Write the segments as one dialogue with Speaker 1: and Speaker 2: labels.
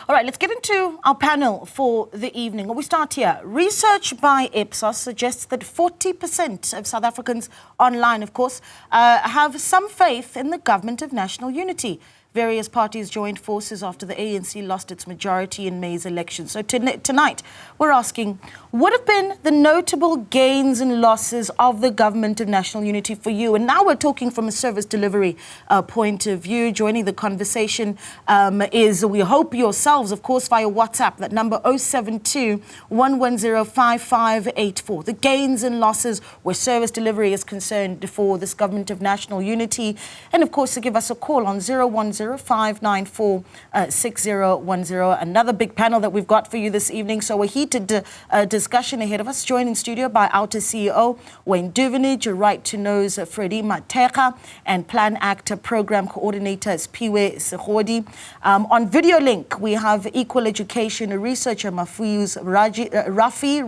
Speaker 1: All right, let's get into our panel for the evening. We start here. Research by Ipsos suggests that 40% of South Africans online, of course, have some faith in the government of national unity. Various parties joined forces after the ANC lost its majority in May's election. So tonight, we're asking, what have been the notable gains and losses of the government of national unity for you? And now we're talking from a service delivery point of view. Joining the conversation is, we hope, yourselves, of course, via WhatsApp, that number 072-110-5584. The gains and losses where service delivery is concerned for this government of national unity. And, of course, to give us a call on 010-594-6010. Another big panel that we've got for you this evening. So a heated discussion ahead of us. Joined in studio by Outa CEO Wayne Duvenage, Right to Know's Freddy, Mathekga, and PlanAct Program Coordinator Siphiwe Segodi. On video link, we have equal education researcher Mahfouz Raffee,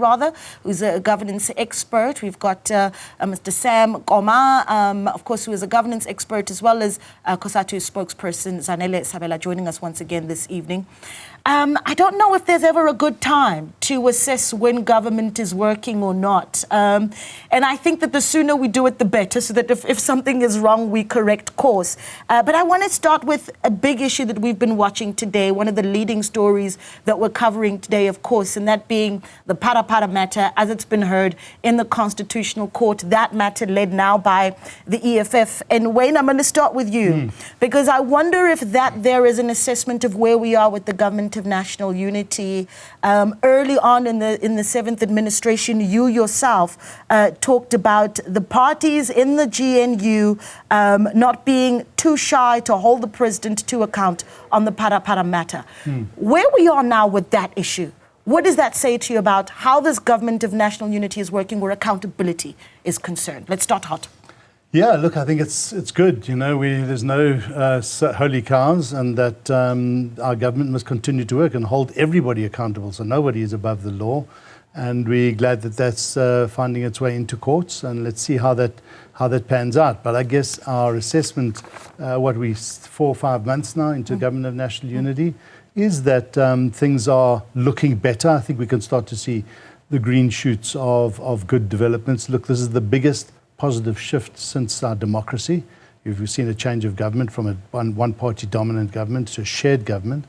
Speaker 1: who's a governance expert. We've got Dr Sam Koma, of course, who is a governance expert, as well as Cosatu spokesperson Zanele Sabela, joining us once again this evening. I don't know if there's ever a good time to assess when government is working or not. And I think that the sooner we do it, the better, so that if something is wrong, we correct course. But I want to start with a big issue that we've been watching today, one of the leading stories that we're covering today, of course, and that being the Para matter, as it's been heard in the Constitutional Court. That matter led now by the EFF. And Wayne, I'm going to start with you, because I wonder if there is an assessment of where we are with the government of national unity. Early on in the seventh administration, you yourself talked about the parties in the GNU not being too shy to hold the president to account on the Para matter. Where we are now with that issue, what does that say to you about how this government of national unity is working where accountability is concerned? Let's start hot.
Speaker 2: Yeah, look, I think it's good. You know, there's no holy cows, and that our government must continue to work and hold everybody accountable, so nobody is above the law. And we're glad that that's finding its way into courts, and let's see how that pans out. But I guess our assessment, 4 or 5 months now into government of national unity, is that things are looking better. I think we can start to see the green shoots of good developments. Look, this is the biggest positive shift since our democracy. We've seen a change of government from a one-party dominant government to a shared government.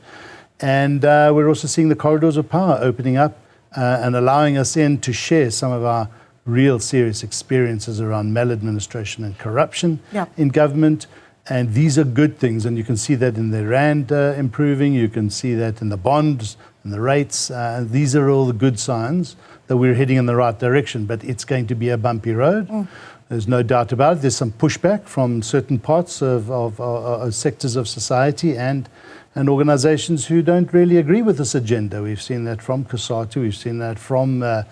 Speaker 2: And we're also seeing the corridors of power opening up and allowing us in to share some of our real serious experiences around maladministration and corruption in government. And these are good things. And you can see that in the rand improving. You can see that in the bonds and the rates. These are all the good signs that we're heading in the right direction. But it's going to be a bumpy road. There's no doubt about it. There's some pushback from certain parts of sectors of society and organizations who don't really agree with this agenda. We've seen that from Cosatu. We've seen that from the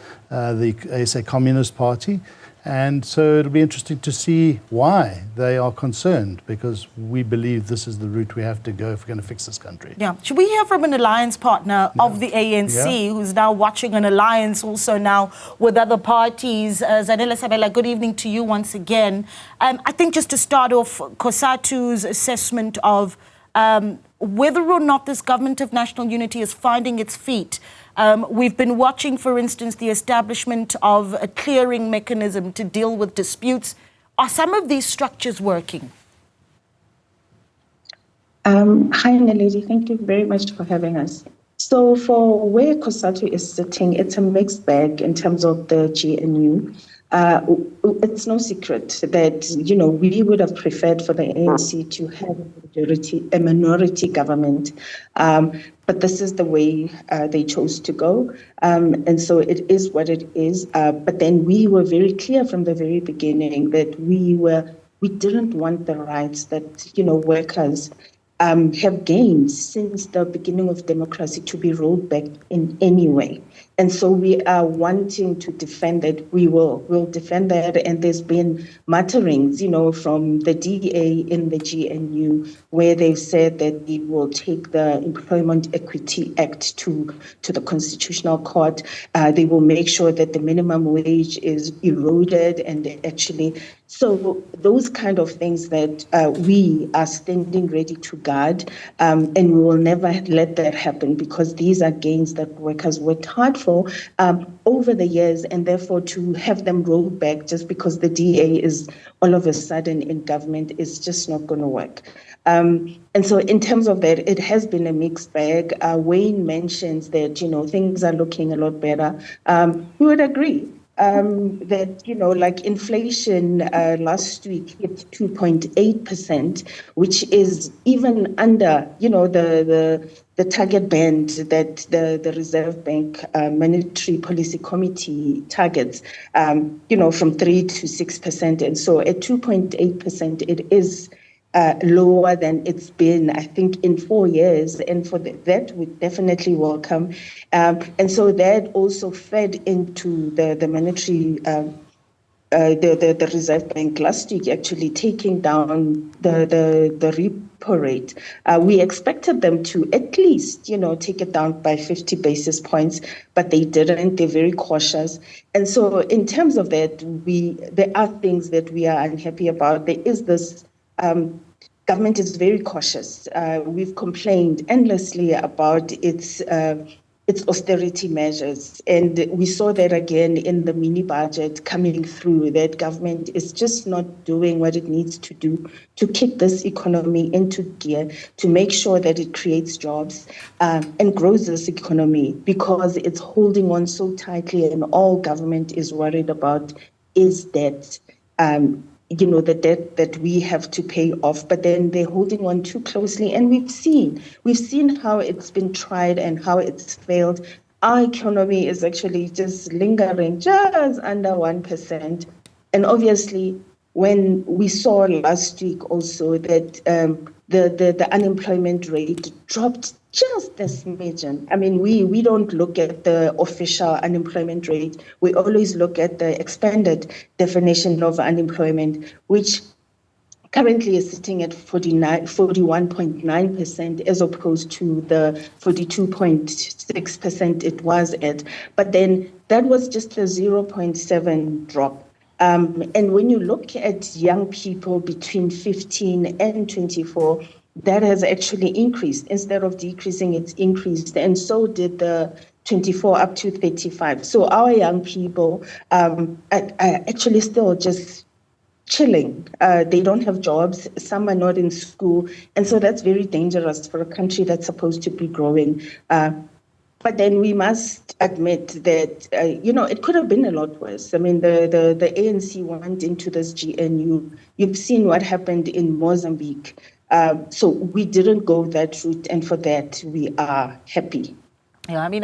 Speaker 2: SA Communist Party. And so it'll be interesting to see why they are concerned, because we believe this is the route we have to go if we're going to fix this country. Yeah.
Speaker 1: Should we hear from an alliance partner of the ANC who's now watching an alliance also now with other parties? Zanele Sabela, good evening to you once again. I think just to start off, Cosatu's assessment of whether or not this government of national unity is finding its feet. We've been watching, for instance, the establishment of a clearing mechanism to deal with disputes. Are some of these structures working?
Speaker 3: Hi, Naledi. Thank you very much for having us. So for where Cosatu is sitting, it's a mixed bag in terms of the GNU. It's no secret that, you know, we would have preferred for the ANC to have a minority government. But this is the way they chose to go. And so it is what it is. But then we were very clear from the very beginning that we didn't want the rights that, you know, workers have gained since the beginning of democracy to be rolled back in any way. And so we are wanting to defend that. We'll defend that. And there's been mutterings, you know, from the DA in the GNU, where they've said that they will take the Employment Equity Act to the Constitutional Court. They will make sure that the minimum wage is eroded and actually So those kind of things that we are standing ready to guard, and we will never let that happen, because these are gains that workers worked hard for over the years, and therefore to have them roll back just because the DA is all of a sudden in government is just not going to work. And so in terms of that, it has been a mixed bag. Wayne mentions that, things are looking a lot better. We would agree. That, like inflation last week hit 2.8%, which is even under, the target band that the Reserve Bank Monetary Policy Committee targets, from 3 to 6%. And so at 2.8%, it is lower than it's been, I think, in 4 years, and for that we definitely welcome. And so that also fed into the monetary, the Reserve Bank last week actually taking down the repo rate. We expected them to at least, take it down by 50 basis points, but they didn't. They're very cautious. And so in terms of that, there are things that we are unhappy about. There is this government is very cautious. We've complained endlessly about its austerity measures, and we saw that again in the mini budget coming through, that government is just not doing what it needs to do to kick this economy into gear, to make sure that it creates jobs and grows this economy, because it's holding on so tightly, and all government is worried about is debt. The debt that we have to pay off, but then they're holding on too closely. And we've seen how it's been tried and how it's failed. Our economy is actually just lingering just under 1%. And obviously, when we saw last week also that the unemployment rate dropped just a smidgen. I mean, we don't look at the official unemployment rate. We always look at the expanded definition of unemployment, which currently is sitting at 41.9% as opposed to the 42.6% it was at. But then that was just a 0.7 drop. And when you look at young people between 15 and 24, that has actually increased. Instead of decreasing, it's increased. And so did the 24 up to 35. So our young people are actually still just chilling. They don't have jobs. Some are not in school. And so that's very dangerous for a country that's supposed to be growing. But then we must admit that, it could have been a lot worse. I mean, the ANC went into this GNU. You've seen what happened in Mozambique. So we didn't go that route, and for that we are happy.
Speaker 1: Yeah, I mean,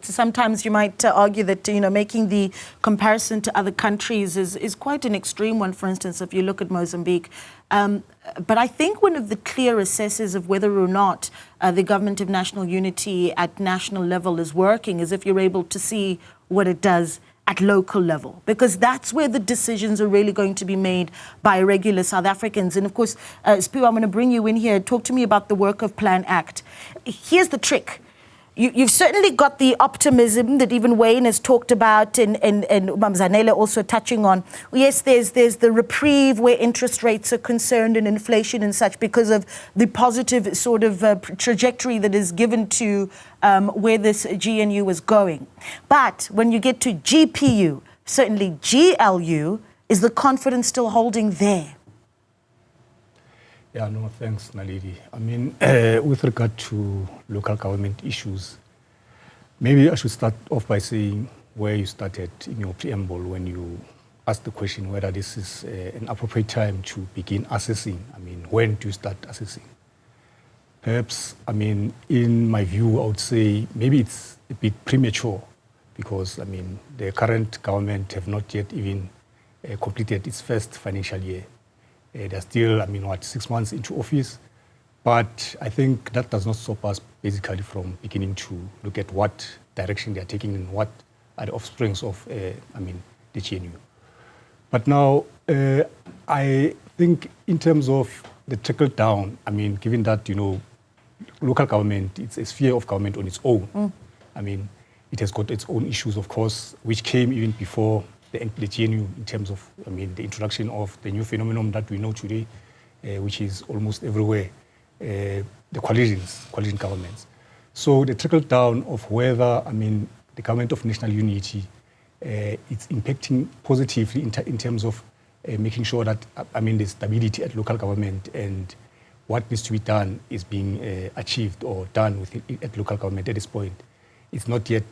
Speaker 1: sometimes you might argue that, making the comparison to other countries is quite an extreme one. For instance, if you look at Mozambique. But I think one of the clear assessors of whether or not the government of national unity at national level is working is if you're able to see what it does at local level, because that's where the decisions are really going to be made by regular South Africans. And of course, Siphiwe, I'm going to bring you in here. Talk to me about the work of PlanAct. Here's the trick. You've certainly got the optimism that even Wayne has talked about, and Zanele also touching on. Yes, there's the reprieve where interest rates are concerned and inflation and such, because of the positive sort of trajectory that is given to where this GNU is going. But when you get to GPU, certainly GLU, is the confidence still holding there?
Speaker 4: Yeah, no, thanks, Naledi. I mean, with regard to local government issues, maybe I should start off by saying where you started in your preamble when you asked the question whether this is an appropriate time to begin assessing. I mean, when do you start assessing? Perhaps, I mean, in my view, I would say maybe it's a bit premature because, I mean, the current government have not yet even completed its first financial year. They're still, 6 months into office. But I think that does not stop us basically from beginning to look at what direction they are taking and what are the offsprings of, the GNU. But now, I think in terms of the trickle down, given that, local government, it's a sphere of government on its own. It has got its own issues, of course, which came even before the GNU in terms of, I mean, the introduction of the new phenomenon that we know today, which is almost everywhere, the coalition governments. So the trickle down of whether, I mean, the government of national unity, it's impacting positively in terms of making sure that, I mean, there's stability at local government and what needs to be done is being achieved or done at local government at this point. It's not yet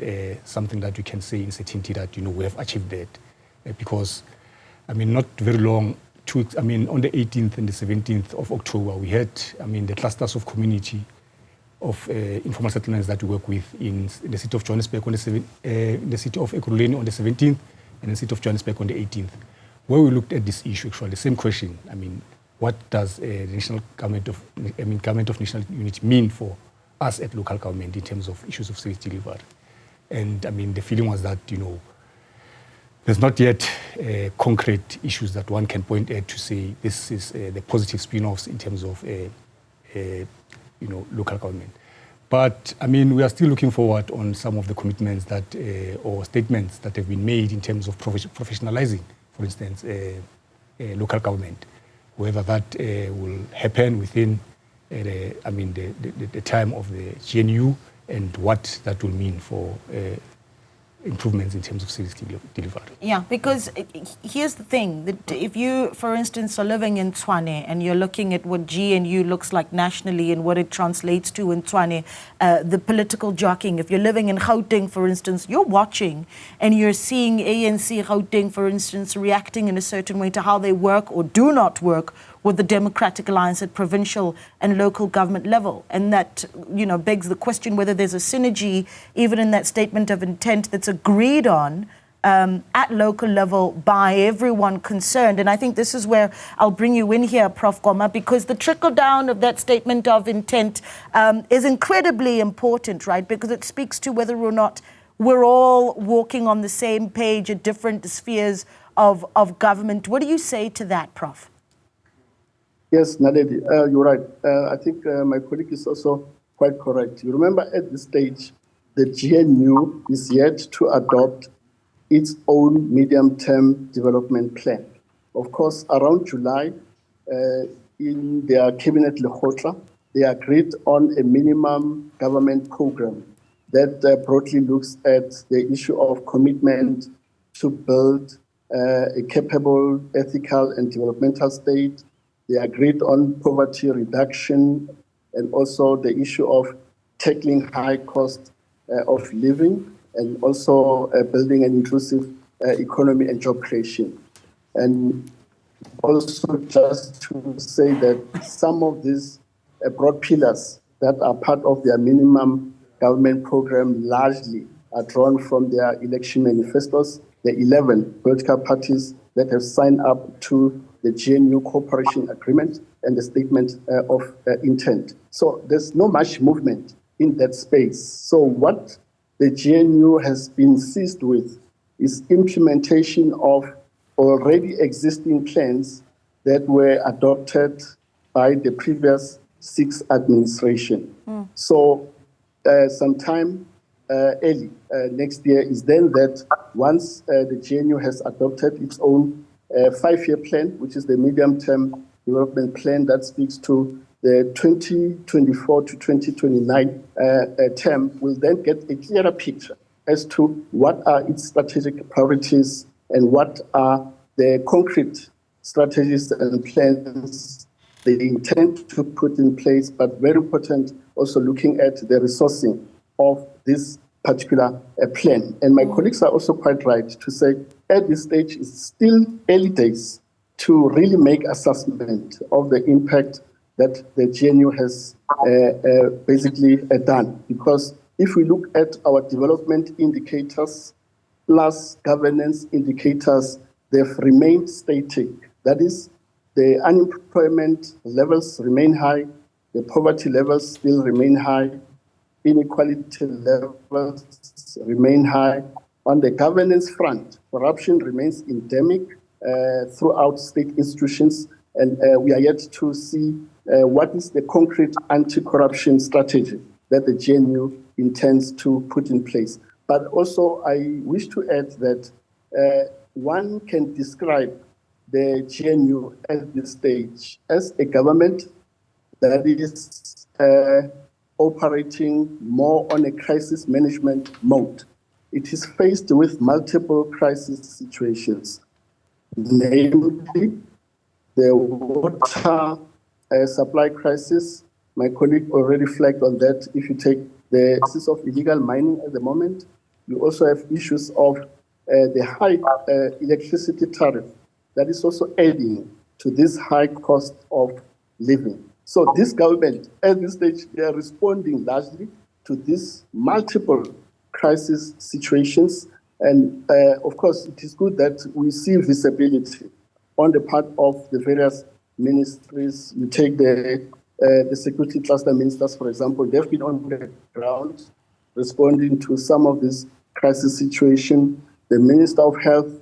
Speaker 4: something that we can say in certainty that, you know, we have achieved that. Because, I mean, not very long, 2 weeks, I mean, on the 18th and the 17th of October, we had, I mean, the clusters of community of informal settlements that we work with in the city of Johannesburg, in the city of Ekurhuleni on the 17th, and the city of Johannesburg on the 18th, where we looked at this issue, actually, the same question. I mean, what does the national government of, I mean, government of national unity mean for us at local government in terms of issues of service delivery? And I mean, the feeling was that, you know, there's not yet concrete issues that one can point at to say this is the positive spin-offs in terms of, you know, local government. But I mean, we are still looking forward on some of the commitments that, or statements that have been made in terms of professionalizing, for instance, local government, whether that will happen within, I mean, the time of the GNU and what that will mean for improvements in terms of service delivery.
Speaker 1: Yeah, because here's the thing, that if you, for instance, are living in Tshwane and you're looking at what GNU looks like nationally and what it translates to in Tshwane, the political jockeying, if you're living in Gauteng, for instance, you're watching and you're seeing ANC Gauteng, for instance, reacting in a certain way to how they work or do not work with the Democratic Alliance at provincial and local government level. And that, you know, begs the question whether there's a synergy, even in that statement of intent that's agreed on at local level by everyone concerned. And I think this is where I'll bring you in here, Prof. Koma, because the trickle down of that statement of intent is incredibly important, right? Because it speaks to whether or not we're all walking on the same page at different spheres of government. What do you say to that, Prof?
Speaker 5: Yes, Naledi, you're right. I think my colleague is also quite correct. You remember at this stage, the GNU is yet to adopt its own medium-term development plan. Of course, around July, in their cabinet Lekgotla, they agreed on a minimum government program that broadly looks at the issue of commitment to build a capable, ethical, and developmental state. They agreed on poverty reduction and also the issue of tackling high cost of living and also building an inclusive economy and job creation. And also just to say that some of these broad pillars that are part of their minimum government program largely are drawn from their election manifestos, the 11 political parties that have signed up to the GNU Cooperation Agreement and the Statement of Intent. So there's not much movement in that space. So what the GNU has been seized with is implementation of already existing plans that were adopted by the previous 6 administration. So sometime early next year is then that once the GNU has adopted its own 5-year plan, which is the medium-term development plan that speaks to the 2024 to 2029 term, will then get a clearer picture as to what are its strategic priorities and what are the concrete strategies and plans they intend to put in place, but very important, also looking at the resourcing of this particular plan. And my colleagues are also quite right to say at this stage it's still early days to really make assessment of the impact that the GNU has basically done. Because if we look at our development indicators plus governance indicators, they've remained static. That is, the unemployment levels remain high, the poverty levels still remain high, inequality levels remain high. On the governance front, corruption remains endemic throughout state institutions, and we are yet to see what is the concrete anti-corruption strategy that the GNU intends to put in place. But also, I wish to add that one can describe the GNU at this stage as a government that is operating more on a crisis management mode. It is faced with multiple crisis situations, namely the water supply crisis. My colleague already flagged on that. If you take the crisis of illegal mining at the moment, you also have issues of the high electricity tariff that is also adding to this high cost of living. So this government, at this stage, they are responding largely to these multiple crisis situations. And of course, it is good that we see visibility on the part of the various ministries. You take the security cluster ministers, for example, they've been on the ground responding to some of this crisis situation. The Minister of Health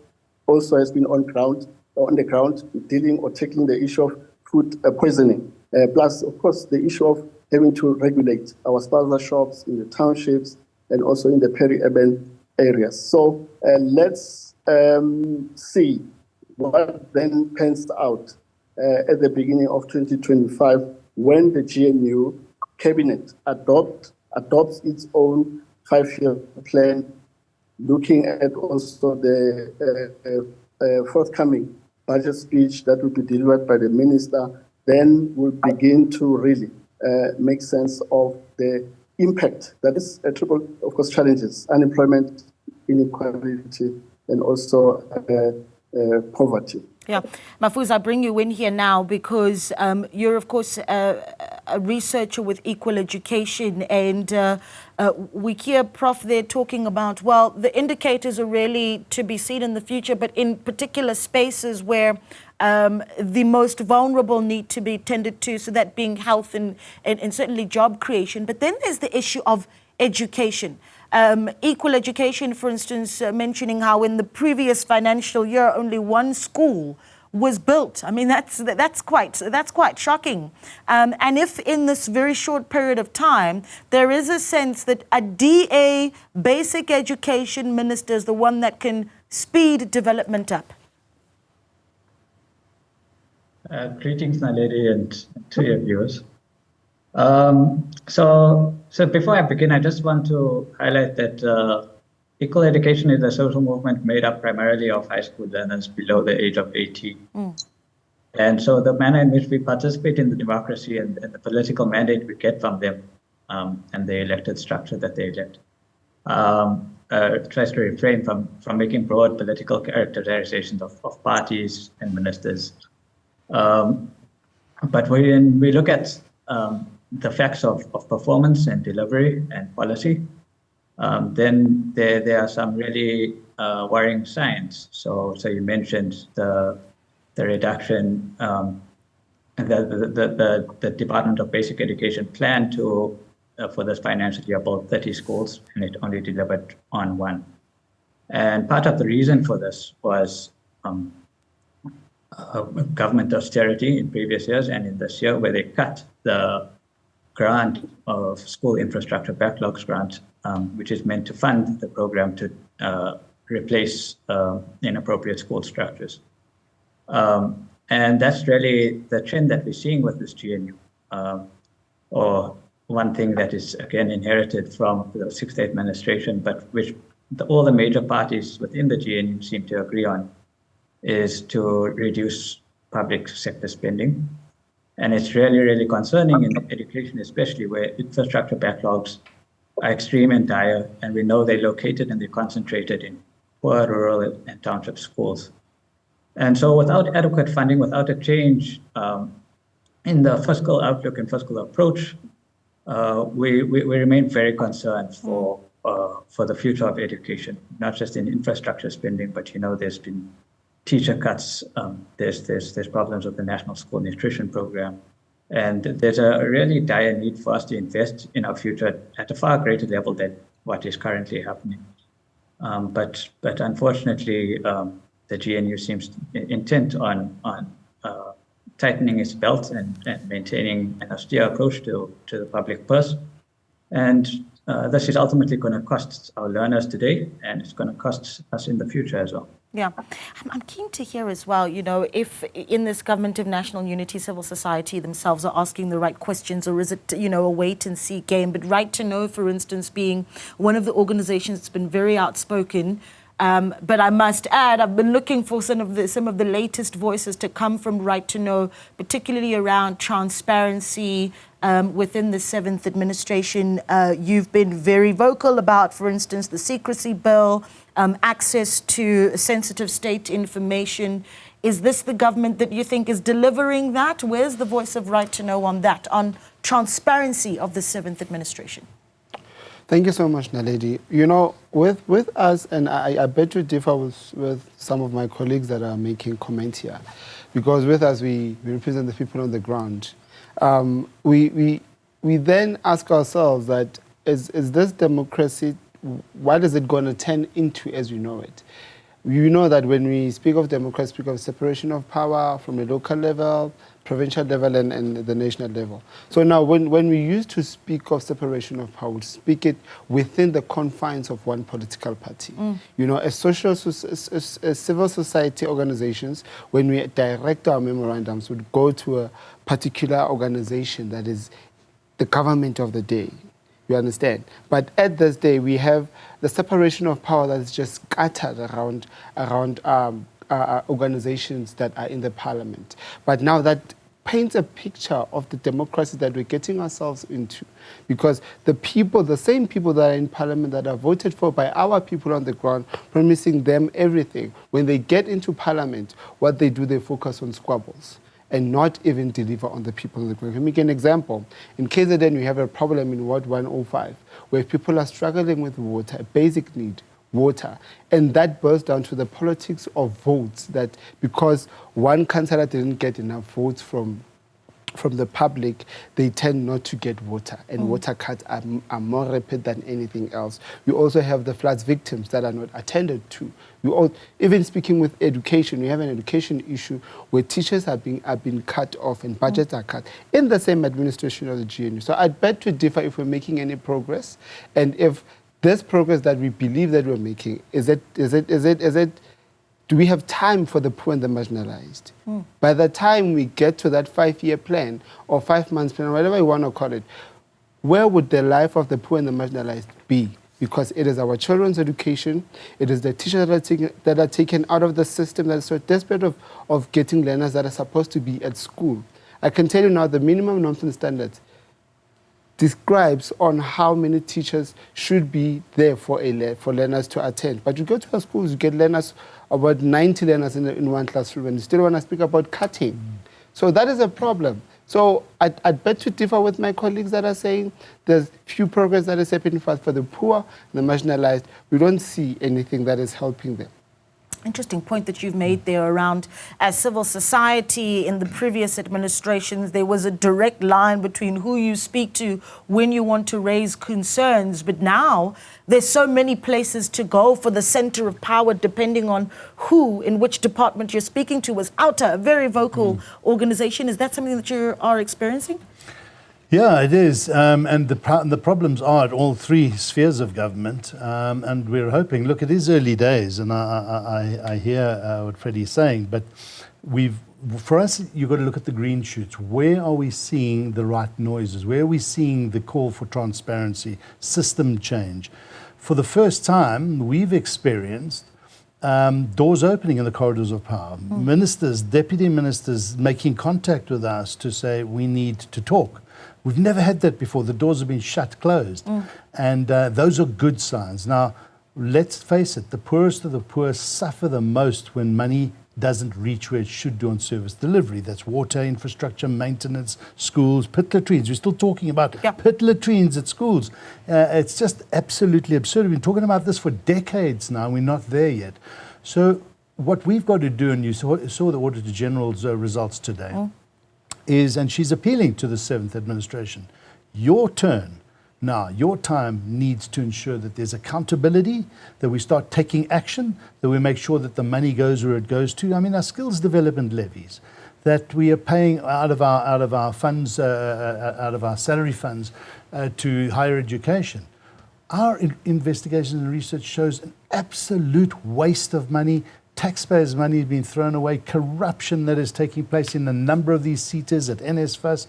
Speaker 5: also has been on the ground dealing or tackling the issue of food poisoning. Plus, of course, the issue of having to regulate our spaza shops in the townships and also in the peri-urban areas. So let's see what then pans out at the beginning of 2025 when the GNU cabinet adopts its own 5-year plan, looking at also the forthcoming budget speech that will be delivered by the minister. Then we'll begin to really make sense of the impact that is a triple, of course, challenges: unemployment, inequality, and also poverty.
Speaker 1: Yeah, Mahfouz, I bring you in here now because you're, of course, a researcher with Equal Education, and we hear Prof there talking about, well, the indicators are really to be seen in the future, but in particular spaces where the most vulnerable need to be tended to, so that being health and certainly job creation. But then there's the issue of education. Equal Education, for instance, mentioning how in the previous financial year only one school was built. I mean, that's quite shocking. And if in this very short period of time there is a sense that a DA basic education minister is the one that can speed development up.
Speaker 6: Greetings, Naledi, and to your viewers. So before I begin, I just want to highlight that equal education is a social movement made up primarily of high school learners below the age of 18. And so the manner in which we participate in the democracy and the political mandate we get from them and the elected structure that they elect tries to refrain from making broad political characterizations of parties and ministers. But when we look at the facts of performance and delivery and policy, then there are some really worrying signs. So you mentioned the reduction, the Department of Basic Education plan to for this financial year about 30 schools, and it only delivered on one. And part of the reason for this was government austerity in previous years and in this year, where they cut the grant of school infrastructure backlogs grant, which is meant to fund the program to replace inappropriate school structures. And that's really the trend that we're seeing with this GNU, or one thing that is, again, inherited from the sixth administration, but which all the major parties within the GNU seem to agree on, is to reduce public sector spending. And it's really, really concerning in education, especially where infrastructure backlogs are extreme and dire, and we know they're located and they're concentrated in poor rural and township schools. And so without adequate funding, without a change in the fiscal outlook and fiscal approach, we remain very concerned for the future of education, not just in infrastructure spending, but there's been teacher cuts, there's problems with the National School Nutrition Program, and there's a really dire need for us to invest in our future at a far greater level than what is currently happening. But unfortunately, the GNU seems intent on tightening its belt and maintaining an austere approach to the public purse. And this is ultimately going to cost our learners today, and it's going to cost us in the future as well.
Speaker 1: Yeah, I'm keen to hear as well, you know, if in this government of national unity, civil society themselves are asking the right questions, or is it, you know, a wait and see game? But Right to Know, for instance, being one of the organizations that's been very outspoken. But I must add, I've been looking for some of the latest voices to come from Right to Know, particularly around transparency within the 7th administration. You've been very vocal about, for instance, the secrecy bill, access to sensitive state information. Is this the government that you think is delivering that? Where's the voice of Right to Know on that, on transparency of the 7th administration?
Speaker 7: Thank you so much, Naledi. You know, with us, and I bet to differ with some of my colleagues that are making comment here, because with us we represent the people on the ground. We then ask ourselves that is this democracy, what is it going to turn into as we know it? You know that when we speak of democracy, speak of separation of power from a local level, provincial level, and the national level. So now when we used to speak of separation of power, we speak it within the confines of one political party. You know, as civil society organizations, when we direct our memorandums, would go to a particular organization that is the government of the day. You understand? But at this day, we have the separation of power that is just scattered around organizations that are in the parliament. But now that paints a picture of the democracy that we're getting ourselves into. Because the same people that are in parliament that are voted for by our people on the ground, promising them everything, when they get into parliament, what they do, they focus on squabbles and not even deliver on the people on the ground. Let me give an example. In KZN, we have a problem in Ward 105, where people are struggling with water, a basic need, water. And that boils down to the politics of votes, that because one councillor didn't get enough votes from the public, they tend not to get water. And water cuts are more rapid than anything else. We also have the floods victims that are not attended to. Even speaking with education, we have an education issue where teachers are being cut off and budgets are cut in the same administration of the GNU. So I'd bet to differ if we're making any progress, and if this progress that we believe that we're making, do we have time for the poor and the marginalized? By the time we get to that 5-year plan or 5 months plan, whatever you want to call it, where would the life of the poor and the marginalized be? Because it is our children's education, it is the teachers that are taken out of the system that is so desperate of getting learners that are supposed to be at school. I can tell you now the minimum nonsense standards describes on how many teachers should be there for learners to attend. But you go to our schools, you get learners, about 90 learners in one classroom, and you still want to speak about cutting. So that is a problem. So I'd bet to differ with my colleagues that are saying there's few progress that is happening for the poor and the marginalized. We don't see anything that is helping them.
Speaker 1: Interesting point that you've made there around, as civil society in the previous administrations, there was a direct line between who you speak to when you want to raise concerns. But now there's so many places to go for the center of power, depending on who, in which department you're speaking to. Was Outa a very vocal organization? Is that something that you are experiencing?
Speaker 2: Yeah, it is. And the problems are at all three spheres of government. And we're hoping, look, it is early days, and I hear what Freddy's saying, but for us, you've got to look at the green shoots. Where are we seeing the right noises? Where are we seeing the call for transparency, system change? For the first time, we've experienced doors opening in the corridors of power. Ministers, deputy ministers making contact with us to say, we need to talk. We've never had that before. The doors have been shut, closed. And those are good signs. Now, let's face it, the poorest of the poor suffer the most when money doesn't reach where it should do on service delivery. That's water, infrastructure, maintenance, schools, pit latrines. We're still talking about pit latrines at schools. It's just absolutely absurd. We've been talking about this for decades now. We're not there yet. So what we've got to do, and you saw the Auditor General's results today, is, and she's appealing to the 7th administration, your turn now, your time needs to ensure that there's accountability, that we start taking action, that we make sure that the money goes where it goes to. I mean, our skills development levies, that we are paying out of our funds, out of our salary funds to higher education. Our investigation and research shows an absolute waste of money, taxpayers' money is being thrown away, corruption that is taking place in a number of these seaters at NSFAS.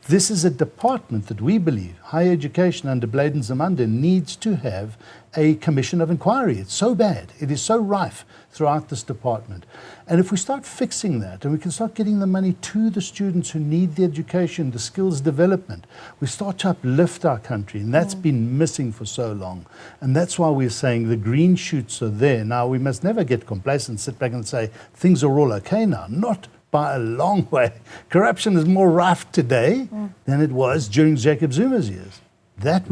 Speaker 2: This is a department that we believe, higher education under Bladen Zamanda, needs to have a commission of inquiry. It's so bad. It is so rife throughout this department. And if we start fixing that and we can start getting the money to the students who need the education, the skills development, we start to uplift our country. And that's been missing for so long. And that's why we're saying the green shoots are there. Now, we must never get complacent, sit back and say things are all okay now. Not by a long way. Corruption is more rife today than it was during Jacob Zuma's years. That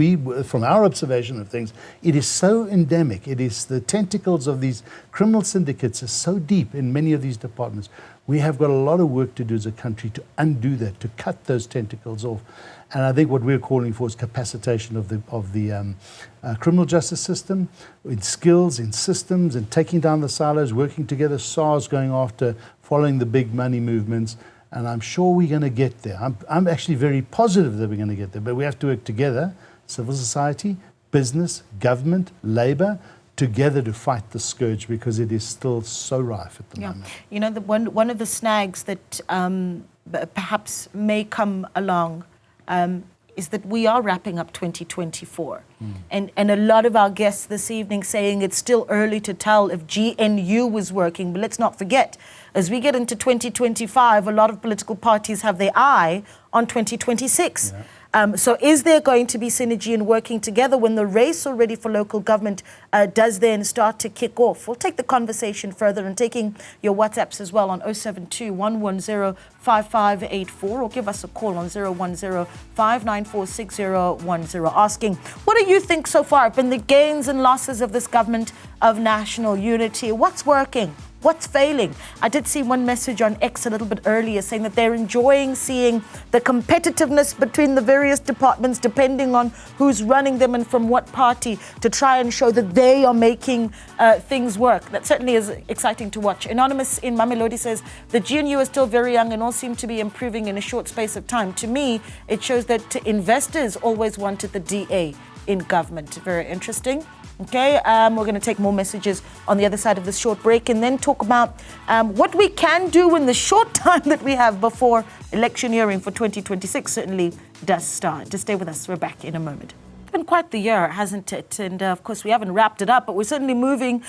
Speaker 2: from our observation of things, it is so endemic. It is the tentacles of these criminal syndicates are so deep in many of these departments. We have got a lot of work to do as a country to undo that, to cut those tentacles off. And I think what we're calling for is capacitation of the criminal justice system, in skills, in systems, in taking down the silos, working together, SARS going after, following the big money movements. And I'm sure we're going to get there. I'm actually very positive that we're going to get there. But we have to work together, civil society, business, government, labor, together to fight the scourge, because it is still so rife at the moment.
Speaker 1: You know, one of the snags that perhaps may come along is that we are wrapping up 2024. And a lot of our guests this evening saying it's still early to tell if GNU was working. But let's not forget, as we get into 2025, a lot of political parties have their eye on 2026. So is there going to be synergy in working together when the race already for local government does then start to kick off? We'll take the conversation further and taking your WhatsApps as well on 072-110-5584 or give us a call on 010-594-6010 asking, what do you think so far have been the gains and losses of this government of national unity? What's working? What's failing? I did see one message on X a little bit earlier saying that they're enjoying seeing the competitiveness between the various departments depending on who's running them and from what party to try and show that they are making things work. That certainly is exciting to watch. Anonymous in Mamelodi says, the GNU is still very young and all seem to be improving in a short space of time. To me, it shows that investors always wanted the DA in government. Very interesting. Okay, we're going to take more messages on the other side of this short break and then talk about what we can do in the short time that we have before electioneering for 2026 certainly does start. Just stay with us. We're back in a moment. It's been quite the year, hasn't it? And of course, we haven't wrapped it up, but we're certainly moving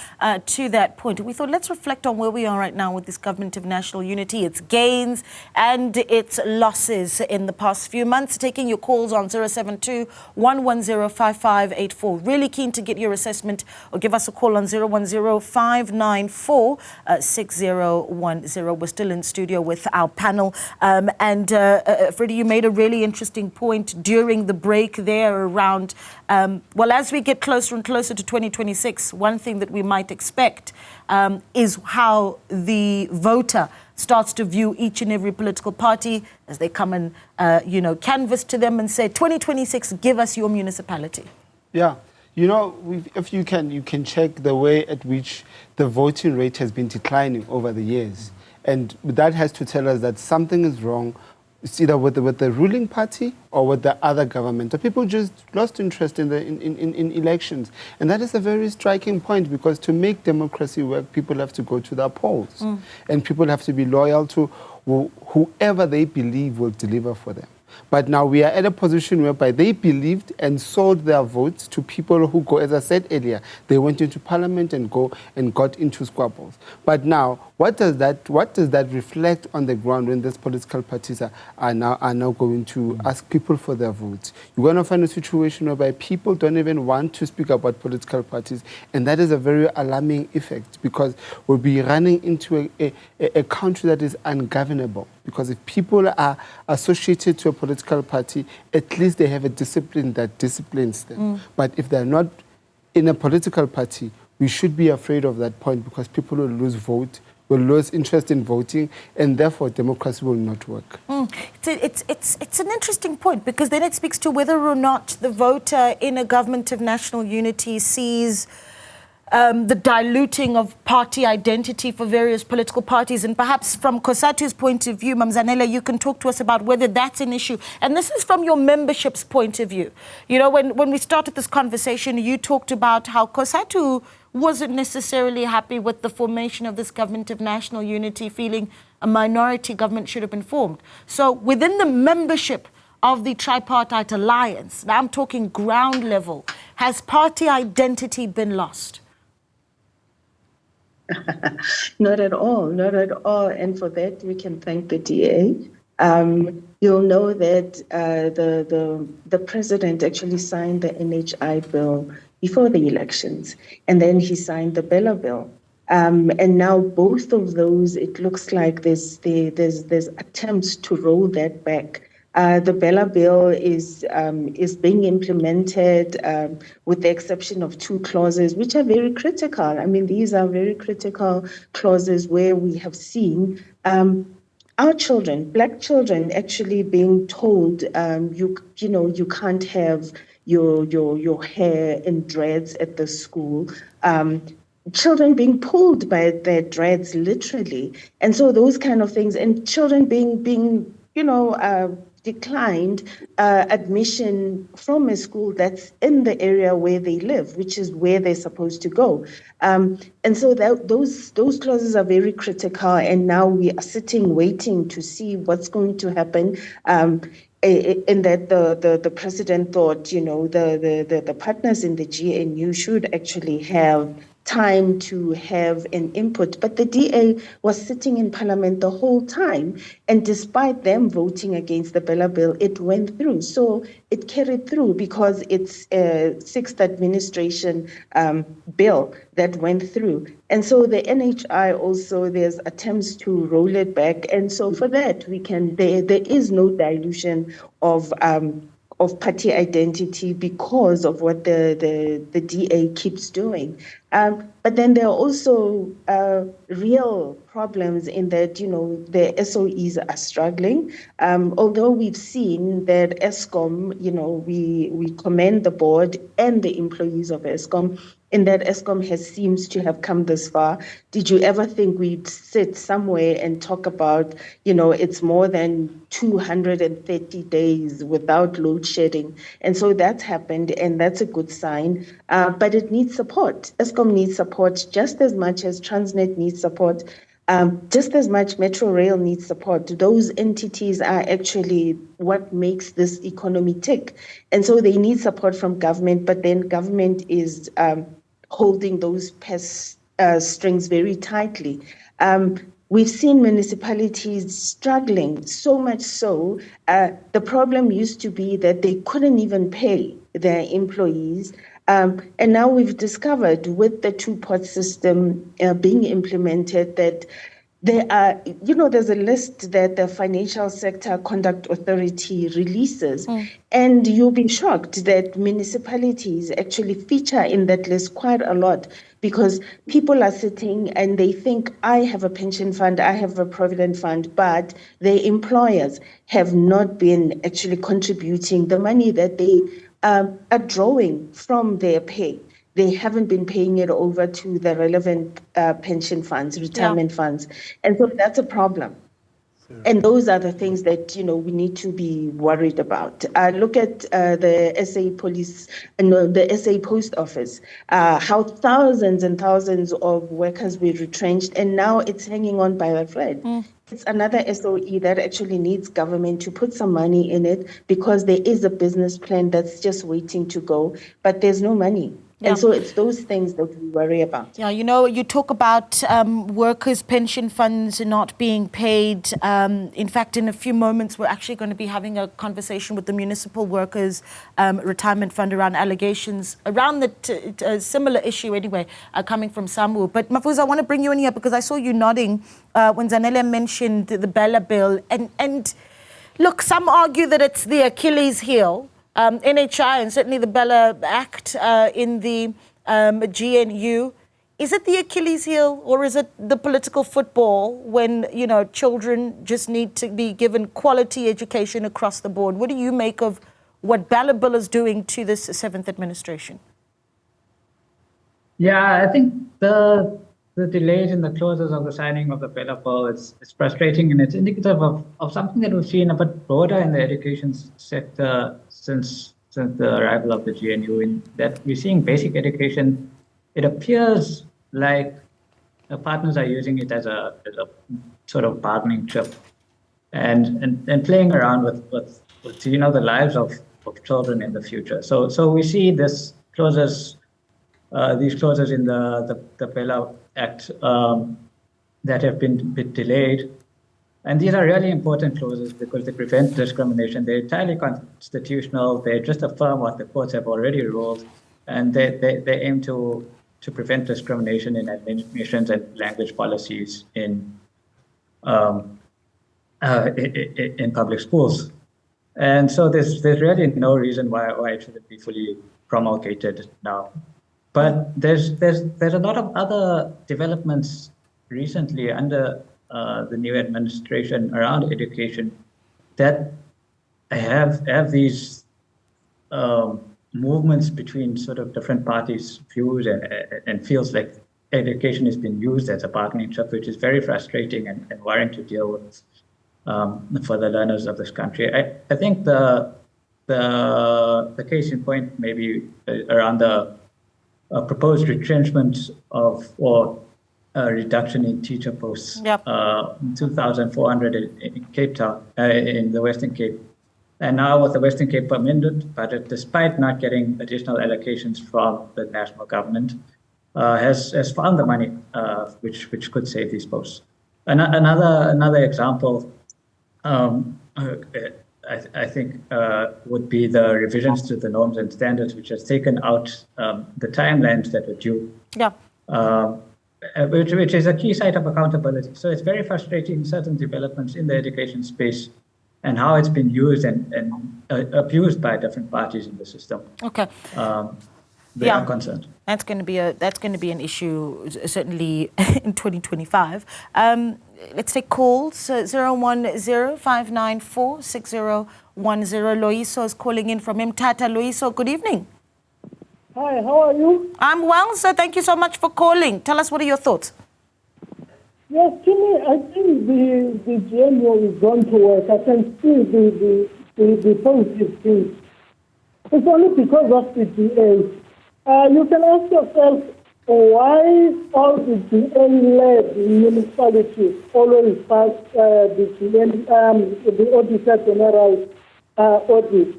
Speaker 1: to that point. We thought, let's reflect on where we are right now with this government of national unity, its gains and its losses in the past few months. Taking your calls on 072-110-5584. Really keen to get your assessment, or give us a call on 010-594-6010. We're still in studio with our panel. Freddy, you made a really interesting point during the break there around well, as we get closer and closer to 2026, one thing that we might expect is how the voter starts to view each and every political party as they come and, canvass to them and say, 2026, give us your municipality.
Speaker 7: Yeah. You know, if you can check the way at which the voting rate has been declining over the years. And that has to tell us that something is wrong. It's either with the ruling party or with the other government. Or people just lost interest in elections. And that is a very striking point, because to make democracy work, people have to go to the polls. And people have to be loyal to whoever they believe will deliver for them. But now we are at a position whereby they believed and sold their votes to people who go, as I said earlier, they went into parliament and got into squabbles. But now, what does that reflect on the ground when these political parties are now going to ask people for their votes? You're going to find a situation whereby people don't even want to speak about political parties, and that is a very alarming effect, because we'll be running into a country that is ungovernable. Because if people are associated to a political party, at least they have a discipline that disciplines them. But if they're not in a political party, we should be afraid of that point, because people will lose interest in voting, and therefore democracy will not work.
Speaker 1: It's an interesting point, because then it speaks to whether or not the voter in a government of national unity sees the diluting of party identity for various political parties. And perhaps from Cosatu's point of view, Zanele, you can talk to us about whether that's an issue. And this is from your membership's point of view. You know, when we started this conversation, you talked about how Cosatu wasn't necessarily happy with the formation of this government of national unity, feeling a minority government should have been formed. So within the membership of the tripartite alliance, now I'm talking ground level, has party identity been lost?
Speaker 3: Not at all, not at all. And for that, we can thank the DA. You'll know that the president actually signed the NHI bill before the elections, and then he signed the Bella bill. And now both of those, it looks like there's attempts to roll that back. The Bella bill is being implemented with the exception of 2 clauses, which are very critical. I mean, these are very critical clauses where we have seen our children, black children, actually being told, you can't have your hair in dreads at the school. Children being pulled by their dreads, literally, and so those kind of things, and children being declined admission from a school that's in the area where they live, which is where they're supposed to go. And so those clauses are very critical, and now we are sitting waiting to see what's going to happen. In that the president thought, the partners in the GNU should actually have time to have an input. But the DA was sitting in Parliament the whole time, and despite them voting against the Bella bill, it went through. So it carried through because it's a 6th administration bill that went through. And so the NHI also, there's attempts to roll it back. And so for that, there is no dilution of party identity because of what the DA keeps doing. But then there are also real problems in that, the SOEs are struggling. Although we've seen that ESCOM, we commend the board and the employees of ESCOM, in that ESCOM seems to have come this far. Did you ever think we'd sit somewhere and talk about, it's more than 230 days without load shedding? And so that's happened, and that's a good sign. But it needs support. ESCOM needs support just as much as Transnet needs support, just as much Metro Rail needs support. Those entities are actually what makes this economy tick. And so they need support from government, but then government is holding those purse strings very tightly. We've seen municipalities struggling, so much so. The problem used to be that they couldn't even pay their employees. And now we've discovered with the 2-pot system being implemented that there are, there's a list that the Financial Sector Conduct Authority releases, and you'll be shocked that municipalities actually feature in that list quite a lot, because people are sitting and they think, I have a pension fund, I have a provident fund, but their employers have not been actually contributing the money that they are drawing from their pay. They haven't been paying it over to the relevant pension funds, retirement funds. And so that's a problem. And those are the things that, we need to be worried about. Look at the the SA Post Office, how thousands and thousands of workers were retrenched, and now it's hanging on by a thread. It's another SOE that actually needs government to put some money in it, because there is a business plan that's just waiting to go, but there's no money. And so it's those things that we worry about.
Speaker 1: Yeah, you talk about workers' pension funds not being paid. In fact, in a few moments, we're actually going to be having a conversation with the Municipal Workers Retirement Fund around allegations around the similar issue anyway, coming from SAMWU. But Mahfouz, I want to bring you in here because I saw you nodding when Zanele mentioned the Bella bill. And look, some argue that it's the Achilles heel. NHI and certainly the Bella Act in the GNU. Is it the Achilles heel, or is it the political football when, children just need to be given quality education across the board? What do you make of what Bella bill is doing to this 7th administration?
Speaker 6: Yeah, I think the delays in the clauses of the signing of the bill is frustrating, and it's indicative of something that we've seen a bit broader in the education sector since the arrival of the GNU, in that we're seeing basic education. It appears like the partners are using it as a sort of bargaining chip, and playing around with the lives of children in the future. So we see these clauses in the PlanAct that have been a bit delayed. And these are really important clauses because they prevent discrimination. They're entirely constitutional. They just affirm what the courts have already ruled. And they aim to prevent discrimination in admissions and language policies in public schools. And so there's really no reason why it shouldn't be fully promulgated now. But there's a lot of other developments recently under the new administration around education that have these movements between sort of different parties' views, and feels like education has been used as a bargaining chip, which is very frustrating and worrying to deal with for the learners of this country. I think the case in point maybe around the proposed retrenchment or reduction in teacher posts, 2,400 in Cape Town, in the Western Cape. And now with the Western Cape amended budget, despite not getting additional allocations from the national government, has found the money which could save these posts. Another example, I think would be the revisions to the norms and standards, which has taken out the timelines that were due. Which is a key site of accountability. So it's very frustrating, certain developments in the education space and how it's been used and abused by different parties in the system.
Speaker 1: Okay.
Speaker 6: They are concerned.
Speaker 1: That's going to be an issue certainly in 2025. Let's take calls. 010-594-6010. Loiso is calling in from Mthatha. Loiso, good evening.
Speaker 8: Hi, how are you?
Speaker 1: I'm well, sir. Thank you so much for calling. Tell us, what are your thoughts?
Speaker 8: Yes, to me, I think the GNU is going to work. I can see the positive things. It's only because of the DA. You can ask yourself, why all the DA-led municipalities always pass the Auditor General audit?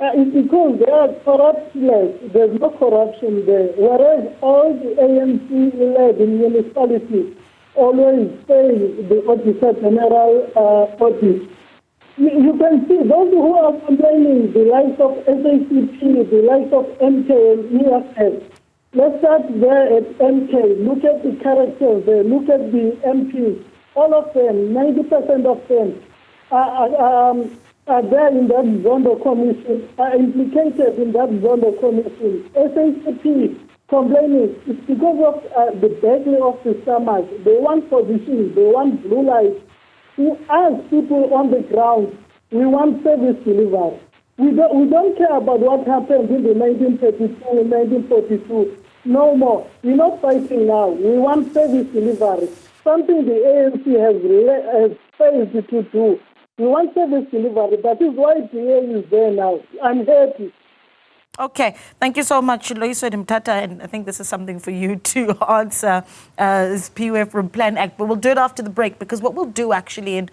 Speaker 8: It's because they are corruptless. There's no corruption there. Whereas all the ANC-led municipalities always pay the Auditor General audit. You can see those who are complaining, the likes of SACP, the likes of MK and EFF. Let's start there at MK. Look at the characters there. Look at the MPs. All of them, 90% of them are there in that Zondo Commission, are implicated in that Zondo Commission. SACP complaining, it's because of the begging of the stomach. They want positions, they want blue lights. We ask people on the ground, we want service delivery. We don't care about what happened in the 1932, 1942. No more. We're not fighting now. We want service delivery. Something the ANC has failed to do. We want service delivery. That is why DA is there now. I'm happy.
Speaker 1: Okay, thank you so much, Loiso Mthatha, and I think this is something for you to answer, Siphiwe from PlanAct, but we'll do it after the break, because what we'll do actually, and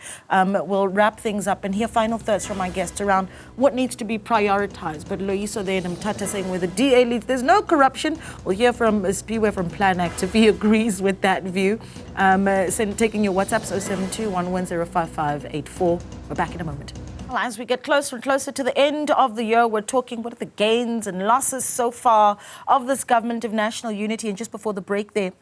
Speaker 1: we'll wrap things up and hear final thoughts from our guests around what needs to be prioritized. But Loiso there and Mthatha saying where the DA leads, there's no corruption. We'll hear from Siphiwe from PlanAct if he agrees with that view. Taking your WhatsApps, 072-110-5584. We're back in a moment. Well, as we get closer and closer to the end of the year, we're talking what are the gains and losses so far of this government of national unity. And just before the break there,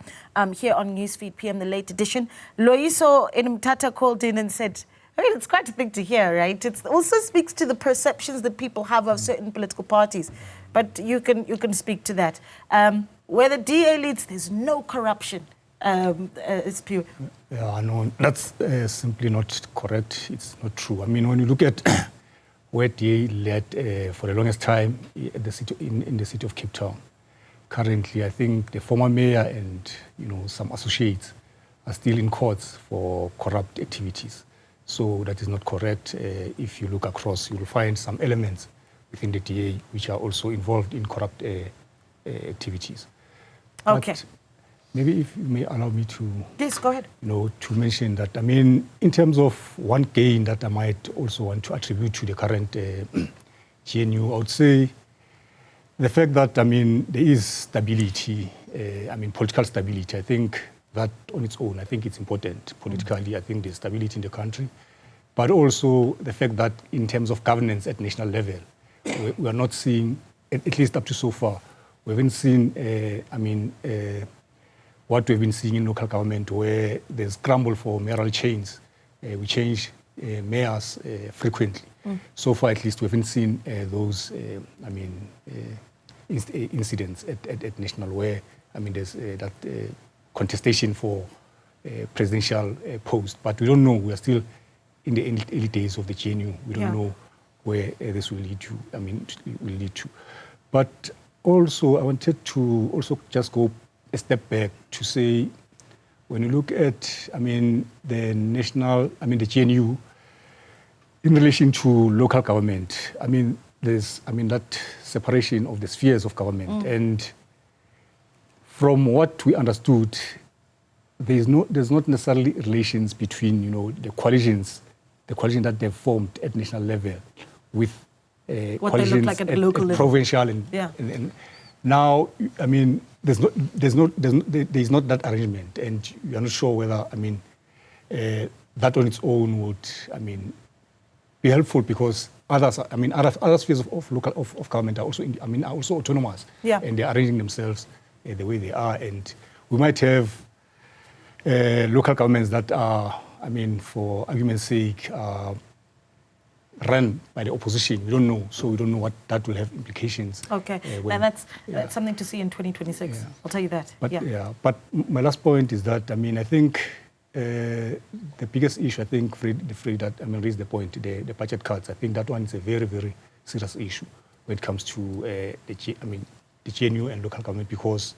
Speaker 1: here on Newsfeed PM, the late edition, Loiso Mthatha called in and said, I mean, it's quite a thing to hear, right? It also speaks to the perceptions that people have of certain political parties. But you can speak to that. Where the DA leads, there's no corruption. It's pure.
Speaker 4: Yeah, no, that's simply not correct. It's not true. I mean, when you look at where DA led for the longest time in the city of Cape Town, currently, I think the former mayor and some associates are still in courts for corrupt activities. So that is not correct. If you look across, you will find some elements within the DA which are also involved in corrupt activities.
Speaker 1: Okay.
Speaker 4: But maybe if you may allow me to...
Speaker 1: Yes, go ahead.
Speaker 4: To mention that, I mean, in terms of one gain that I might also want to attribute to the current GNU, I would say the fact that, I mean, there is stability, political stability. I think that on its own, I think it's important politically. I think there's stability in the country. But also the fact that in terms of governance at national level, we are not seeing, at least up to so far, we haven't seen, what we've been seeing in local government where there's scramble for mayoral change. We change mayors frequently. So far, at least, we haven't seen those, incidents at national where, there's that contestation for presidential post. But we don't know. We are still in the early days of the GNU. We don't know where this will lead to. But also, I wanted to also just go a step back to say, when you look at, the GNU in relation to local government, there's, that separation of the spheres of government. And from what we understood, there's not necessarily relations between, the coalition that they've formed at national level with
Speaker 1: what they look like at the local level.
Speaker 4: Provincial and now, there's not that arrangement, and you're not sure whether, that on its own would, be helpful because other spheres of government are also, are also autonomous, and they're arranging themselves the way they are, and we might have local governments that are, for argument's sake, run by the opposition. We don't know, so we don't know what that will have implications.
Speaker 1: Okay, and that's something to see in 2026. I'll tell you that.
Speaker 4: But my last point is that I think the biggest issue, I think, Freddy that raised the point, the budget cuts. I think that one is a very, very serious issue when it comes to the GNU and local government, because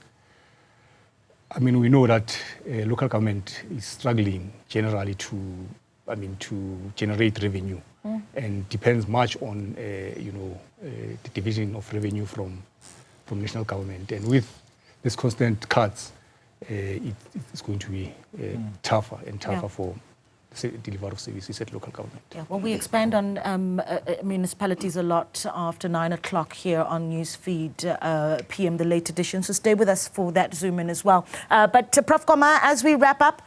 Speaker 4: we know that local government is struggling generally to generate revenue, and depends much on the division of revenue from national government. And with these constant cuts, it's going to be tougher and tougher for the delivery of services at local government.
Speaker 1: Well, we expand on municipalities a lot after 9 o'clock here on Newsfeed PM, the late edition. So stay with us for that zoom in as well. But Prof. Koma, as we wrap up,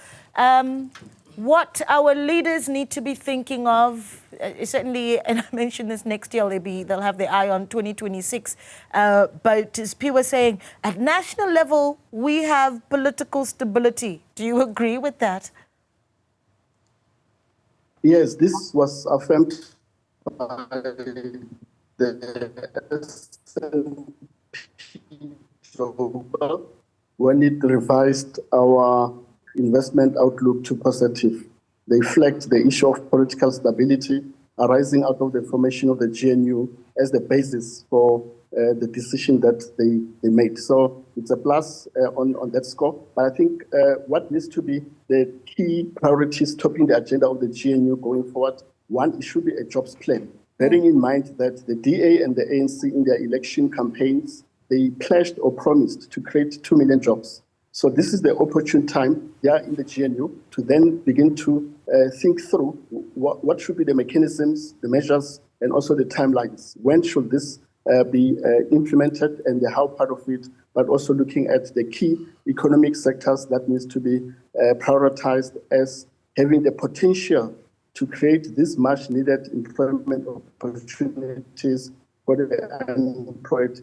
Speaker 1: what our leaders need to be thinking of, certainly, and I mentioned this next year, they'll have their eye on 2026. But as P was saying, at national level, we have political stability. Do you agree with that?
Speaker 5: Yes, this was affirmed by the S&P Global when it revised our investment outlook to positive. They flagged the issue of political stability arising out of the formation of the GNU as the basis for the decision that they made. So it's a plus on that score. But I think what needs to be the key priorities topping the agenda of the GNU going forward, one, it should be a jobs plan. Bearing in mind that the DA and the ANC in their election campaigns, they pledged or promised to create 2 million jobs. So this is the opportune time in the GNU to then begin to think through what should be the mechanisms, the measures, and also the timelines. When should this be implemented and how part of it, but also looking at the key economic sectors that needs to be prioritized as having the potential to create this much needed employment opportunities for the unemployed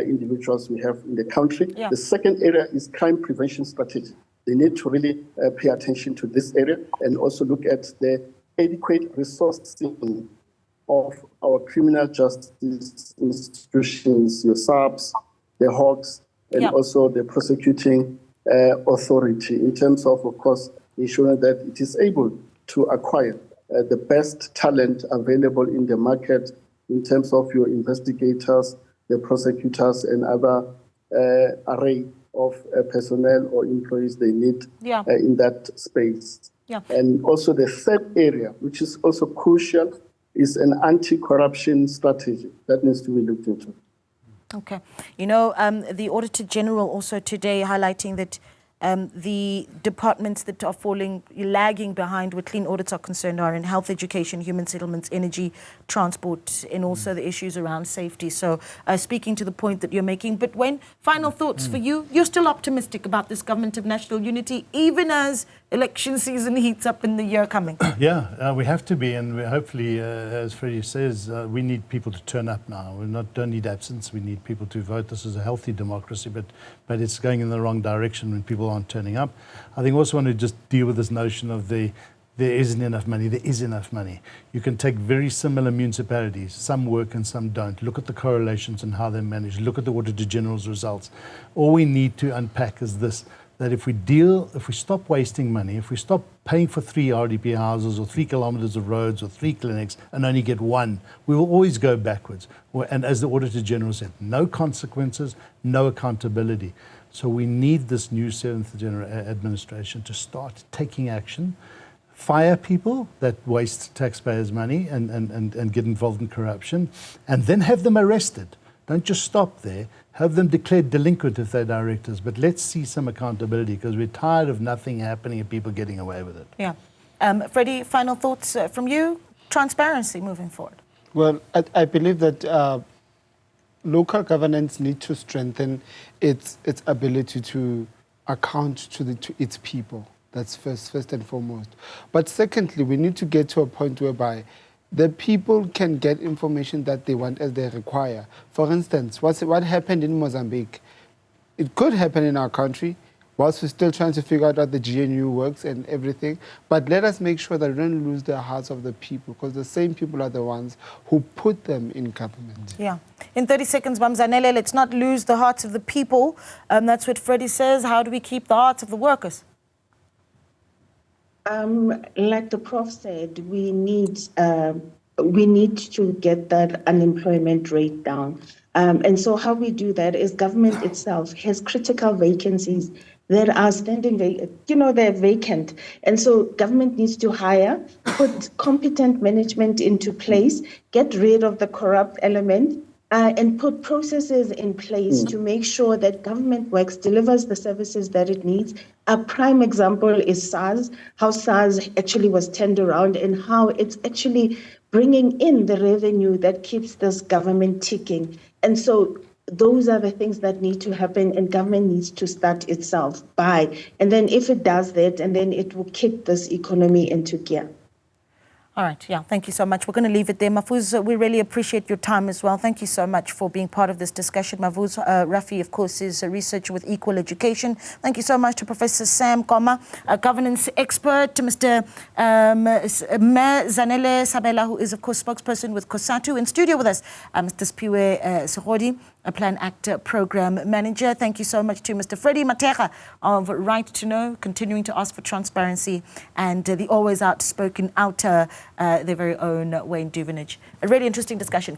Speaker 5: individuals we have in the country. The second area is crime prevention strategy. They need to really pay attention to this area and also look at the adequate resourcing of our criminal justice institutions, your SAPs, the Hawks, and also the prosecuting authority in terms of course, ensuring that it is able to acquire the best talent available in the market in terms of your investigators, the prosecutors, and other array of personnel or employees they need in that space.
Speaker 1: Yeah.
Speaker 5: And also the third area, which is also crucial, is an anti-corruption strategy that needs to be looked into.
Speaker 1: Okay. You know, the Auditor General also today highlighting that the departments that are lagging behind where clean audits are concerned are in health, education, human settlements, energy, transport, and also the issues around safety. So speaking to the point that you're making, but Wayne, final thoughts for you. You're still optimistic about this government of national unity, even as election season heats up in the year coming?
Speaker 2: Yeah, we have to be, and we hopefully, as Freddy says, we need people to turn up now. We don't need absence, we need people to vote. This is a healthy democracy, but it's going in the wrong direction when people aren't turning up. I think we also want to just deal with this notion of there isn't enough money. There is enough money. You can take very similar municipalities, some work and some don't. Look at the correlations and how they're managed. Look at the Auditor General's results. All we need to unpack is this, that if we stop wasting money, if we stop paying for 3 RDP houses or 3 kilometers of roads or 3 clinics and only get 1, we will always go backwards. And as the Auditor General said, no consequences, no accountability. So we need this new 7th General Administration to start taking action, fire people that waste taxpayers' money and get involved in corruption, and then have them arrested. Don't just stop there. Have them declared delinquent if they're directors, but let's see some accountability because we're tired of nothing happening and people getting away with it.
Speaker 1: Yeah. Freddy, final thoughts from you? Transparency moving forward.
Speaker 7: Well, I believe that local governance need to strengthen its ability to account to its people. That's first and foremost. But secondly, we need to get to a point whereby the people can get information that they want as they require. For instance, what happened in Mozambique? It could happen in our country, whilst we're still trying to figure out how the GNU works and everything. But let us make sure that we don't lose the hearts of the people, because the same people are the ones who put them in government.
Speaker 1: Yeah. In 30 seconds, Zanele, let's not lose the hearts of the people. That's what Freddy says. How do we keep the hearts of the workers?
Speaker 3: Like the Prof said, we need to get that unemployment rate down. And so how we do that is government itself has critical vacancies that are standing, they're vacant. And so government needs to hire, put competent management into place, get rid of the corrupt element, and put processes in place to make sure that government works, delivers the services that it needs. A prime example is SARS, how SARS actually was turned around and how it's actually bringing in the revenue that keeps this government ticking. And so those are the things that need to happen, and government needs to start itself by. And then if it does that, and then it will kick this economy into gear.
Speaker 1: All right. Yeah. Thank you so much. We're going to leave it there. Mahfouz, we really appreciate your time as well. Thank you so much for being part of this discussion. Mahfouz Raffee, of course, is a researcher with Equal Education. Thank you so much to Professor Sam Koma, a governance expert, to Mr. Zanele Sabela, who is, of course, spokesperson with Cosatu. In studio with us, Mr. Siphiwe Segodi, a PlanAct program manager. Thank you so much to Mr. Freddy Mathekga of Right to Know, continuing to ask for transparency, and the always outspoken Outa, their very own Wayne Duvenage. A really interesting discussion.